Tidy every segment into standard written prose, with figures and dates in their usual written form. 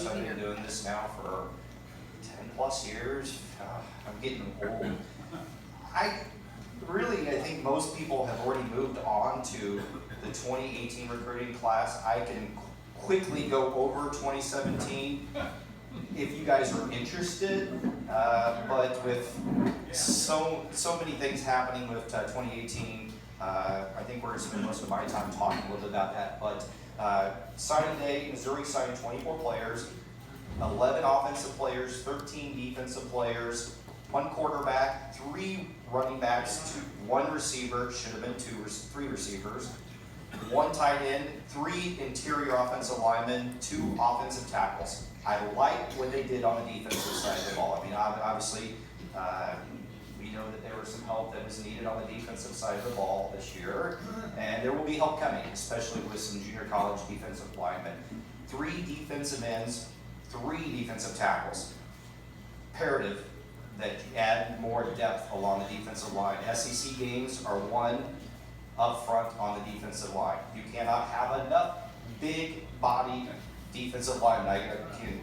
gosh, I've been doing this now for 10 plus years. I'm getting old. I think most people have already moved on to the 2018 recruiting class. I can quickly go over 2017 if you guys are interested, but with so many things happening with 2018, I think we're going to spend most of my time talking a little bit about that. But signing day, Missouri signed 24 players, 11 offensive players, 13 defensive players, 1 quarterback, 3 running backs, 1 receiver, should have been 3 receivers, 1 tight end, 3 interior offensive linemen, 2 offensive tackles. I like what they did on the defensive side of the ball. I mean, obviously, we know that there was some help that was needed on the defensive side of the ball this year, and there will be help coming, especially with some junior college defensive linemen. 3 defensive ends, 3 defensive tackles. Imperative that you add more depth along the defensive line. SEC games are won up front on the defensive line. You cannot have enough big-bodied defensive linemen.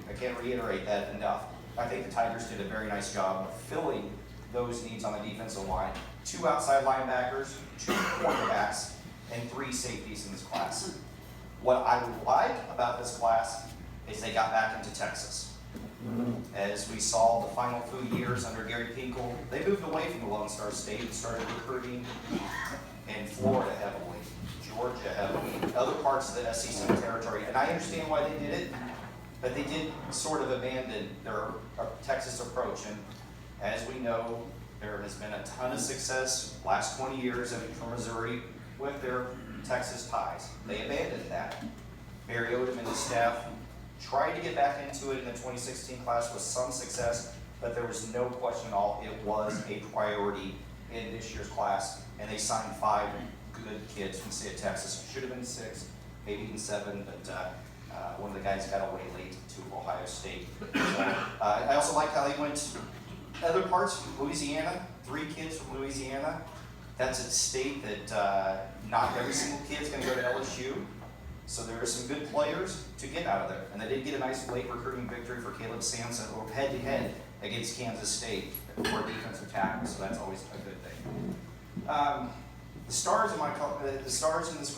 I can't reiterate that enough. I think the Tigers did a very nice job of filling those needs on the defensive line. 2 outside linebackers, 2 cornerbacks, and 3 safeties in this class. What I like about this class is they got back into Texas. As we saw the final few years under Gary Pinkel, they moved away from the Lone Star State and started recruiting in Florida heavily, Georgia heavily, other parts of the SEC territory. And I understand why they did it, but they did sort of abandon their Texas approach. And as we know, there has been a ton of success last 20 years for Missouri with their Texas ties. They abandoned that. Barry Odom and his staff tried to get back into it in the 2016 class with some success, but there was no question at all it was a priority in this year's class, and they signed 5 good kids from the state of Texas. Should have been 6, maybe even 7, but one of the guys got away late to Ohio State. So, I also like how they went other parts, Louisiana, 3 kids from Louisiana. That's a state that not every single kid's going to go to LSU. So there are some good players to get out of there. And they did get a nice late recruiting victory for Caleb Sampson head-to-head against Kansas State for defensive tackle, so that's always a good thing. The stars in this